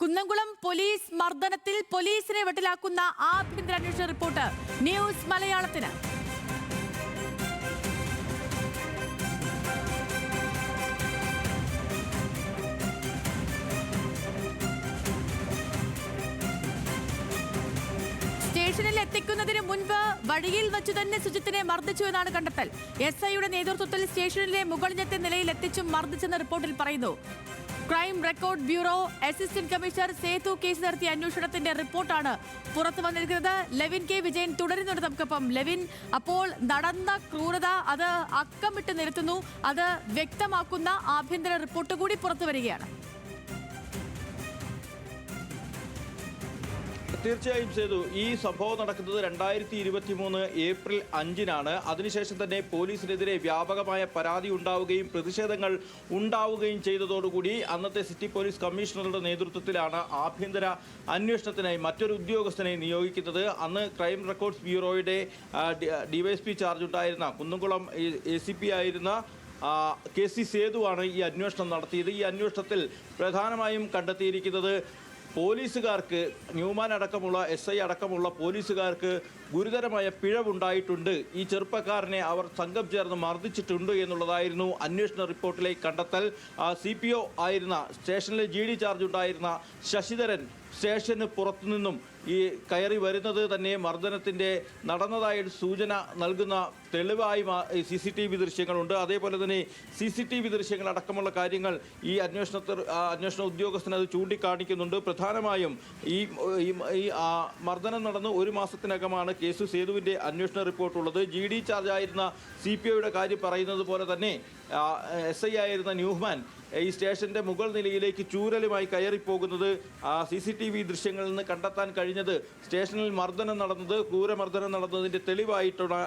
Kunnamkulam police മർദ്ദനത്തിൽ പോലീസിനെ വെട്ടിലാക്കുന്ന ആഭ്യന്തര അന്വേഷണ റിപ്പോർട്ട് ന്യൂസ് മലയാളത്തിന്. സ്റ്റേഷനിൽ എത്തിക്കുന്നതിന് മുൻപ് വഴിയിൽ വെച്ചു തന്നെ സുജിത്തിനെ മർദ്ദിച്ചു എന്നാണ് കണ്ടെത്തൽ. SIയുടെ നേതൃത്വത്തിൽ സ്റ്റേഷനിലെ മുകളിലത്തെ നിലയിൽ എത്തിച്ചും മർദ്ദിച്ചെന്ന് റിപ്പോർട്ടിൽ പറയുന്നു. Crime record bureau assistant commissioner Sethu case നടത്തിയ അന്വേഷണത്തിന്റെ റിപ്പോർട്ടാണ് പുറത്തു വന്നിരിക്കുന്നത്. ലെവിൻ കെ വിജയൻ തുടരുന്നുണ്ട് നമുക്കൊപ്പം. ലെവിൻ, അപ്പോൾ നടന്ന ക്രൂരത അത് അക്കമിട്ട് നിരത്തുന്നു, അത് വ്യക്തമാക്കുന്ന ആഭ്യന്തര റിപ്പോർട്ട് കൂടി പുറത്തു വരികയാണ്. തീർച്ചയായും സേതു, ഈ സംഭവം നടക്കുന്നത് 2023 ഏപ്രിൽ 5-നാണ്. അതിനുശേഷം തന്നെ പോലീസിനെതിരെ വ്യാപകമായ പരാതി ഉണ്ടാവുകയും പ്രതിഷേധങ്ങൾ ഉണ്ടാവുകയും ചെയ്തതോടുകൂടി അന്നത്തെ സിറ്റി പോലീസ് കമ്മീഷണറുടെ നേതൃത്വത്തിലാണ് ആഭ്യന്തര അന്വേഷണത്തിനായി മറ്റൊരു ഉദ്യോഗസ്ഥനെ നിയോഗിക്കുന്നത്. അന്ന് ക്രൈം റെക്കോർഡ്സ് ബ്യൂറോയുടെ DYSP ചാർജ് ഉണ്ടായിരുന്ന കുന്നംകുളം ACP ആയിരുന്ന KC സേതുവാണ് ഈ അന്വേഷണം നടത്തിയത്. ഈ അന്വേഷണത്തിൽ പ്രധാനമായും കണ്ടെത്തിയിരിക്കുന്നത് പോലീസുകാർക്ക്, ന്യൂമാൻ അടക്കമുള്ള SI അടക്കമുള്ള പോലീസുകാർക്ക് ഗുരുതരമായ പിഴവുണ്ടായിട്ടുണ്ട്. ഈ ചെറുപ്പക്കാരനെ അവർ സംഘം ചേർന്ന് മർദ്ദിച്ചിട്ടുണ്ട് എന്നുള്ളതായിരുന്നു അന്വേഷണ റിപ്പോർട്ടിലെ കണ്ടെത്തൽ. CPO ആയിരുന്ന സ്റ്റേഷനിലെ GD ചാർജ് ഉണ്ടായിരുന്ന ശശിധരൻ സ്റ്റേഷന് പുറത്തുനിന്നും ഈ കയറി വരുന്നത് തന്നെ മർദ്ദനത്തിൻ്റെ നടന്നതായ സൂചന നൽകുന്ന തെളിവായി CCTV ദൃശ്യങ്ങളുണ്ട്. അതേപോലെ തന്നെ CCTV ദൃശ്യങ്ങൾ അടക്കമുള്ള കാര്യങ്ങൾ ഈ അന്വേഷണ ഉദ്യോഗസ്ഥന് അത് ചൂണ്ടിക്കാണിക്കുന്നുണ്ട്. പ്രധാനമായും ഈ മർദ്ദനം നടന്ന് 1 മാസത്തിനകമാണ് കേസ് സേതുവിൻ്റെ അന്വേഷണ റിപ്പോർട്ടുള്ളത്. GD ചാർജ് ആയിരുന്ന CPOയുടെ കാര്യം പറയുന്നത് പോലെ തന്നെ SI ആയിരുന്ന ന്യൂമാൻ ഈ സ്റ്റേഷൻ്റെ മുകൾ നിലയിലേക്ക് ചൂരലുമായി കയറിപ്പോകുന്നത് CCTV ദൃശ്യങ്ങളിൽ നിന്ന് കണ്ടെത്താൻ കഴിഞ്ഞത് സ്റ്റേഷനിൽ ക്രൂരമർദ്ദനം നടന്നതിൻ്റെ തെളിവായിട്ടാണ്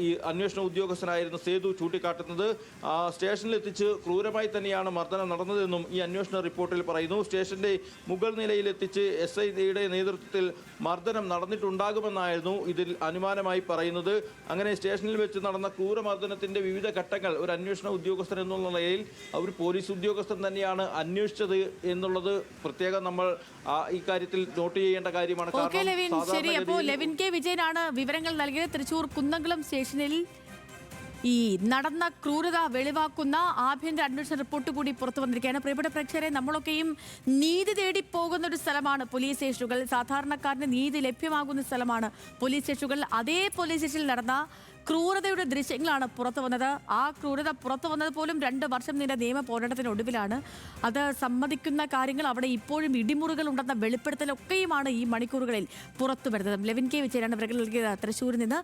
ഈ അന്വേഷണ ഉദ്യോഗസ്ഥനായിരുന്ന സേതു ചൂണ്ടിക്കാട്ടുന്നത്. സ്റ്റേഷനിലെത്തിച്ച് ക്രൂരമായി തന്നെയാണ് മർദ്ദനം നടന്നതെന്നും ഈ അന്വേഷണ റിപ്പോർട്ടിൽ പറയുന്നു. സ്റ്റേഷൻ്റെ മുകൾ നിലയിലെത്തിച്ച് SIയുടെ നേതൃത്വത്തിൽ മർദ്ദനം നടന്നിട്ടുണ്ടാകുമെന്നായിരുന്നു ഇതിൽ അനുമാനമായി പറയുന്നത്. അങ്ങനെ സ്റ്റേഷനിൽ വെച്ച് നടന്ന ക്രൂരമർദ്ദനത്തിൻ്റെ വിവിധ ഘട്ടങ്ങൾ ഒരു അന്വേഷണ ഉദ്യോഗസ്ഥൻ എന്നുള്ള നിലയിൽ ഒരു പോലീസ് ഉദ്യോഗസ്ഥൻ തന്നെയാണ് അന്വേഷിച്ചത് എന്നുള്ളത് പ്രത്യേകം നമ്മൾ ഈ കാര്യത്തിൽ നോട്ട് ചെയ്യേണ്ട കാര്യമാണ്. ശരി, അപ്പോൾ ലെവിൻ കെ വിജയനാണ് വിവരങ്ങൾ നൽകിയത്. തൃശൂർ കുന്നംകുളം സ്റ്റേഷനിൽ ഈ നടന്ന ക്രൂരത വെളിവാക്കുന്ന ആഭ്യന്തര അന്വേഷണ റിപ്പോർട്ട് കൂടി പുറത്തു വന്നിരിക്കുകയാണ്. പ്രിയപ്പെട്ട പ്രേക്ഷകരെ, നമ്മളൊക്കെയും നീതി തേടി പോകുന്ന ഒരു സ്ഥലമാണ് പോലീസ് സ്റ്റേഷനുകൾ. സാധാരണക്കാരന് നീതി ലഭ്യമാകുന്ന സ്ഥലമാണ് പോലീസ് സ്റ്റേഷനുകൾ. അതേ പോലീസ് സ്റ്റേഷനിൽ നടന്ന ക്രൂരതയുടെ ദൃശ്യങ്ങളാണ് പുറത്തു വന്നത്. ആ ക്രൂരത പുറത്തു വന്നത് പോലും 2 വർഷം നീണ്ട നിയമ പോരാട്ടത്തിനൊടുവിലാണ്. അത് സമ്മതിക്കുന്ന കാര്യങ്ങൾ, അവിടെ ഇപ്പോഴും ഇടിമുറികൾ ഉണ്ടെന്ന വെളിപ്പെടുത്തലൊക്കെയുമാണ് ഈ മണിക്കൂറുകളിൽ പുറത്തു വരുന്നത്. ലെവിൻ കെ വിജയനാണ് വിവരങ്ങൾ നൽകിയത് തൃശ്ശൂരിൽ നിന്ന്.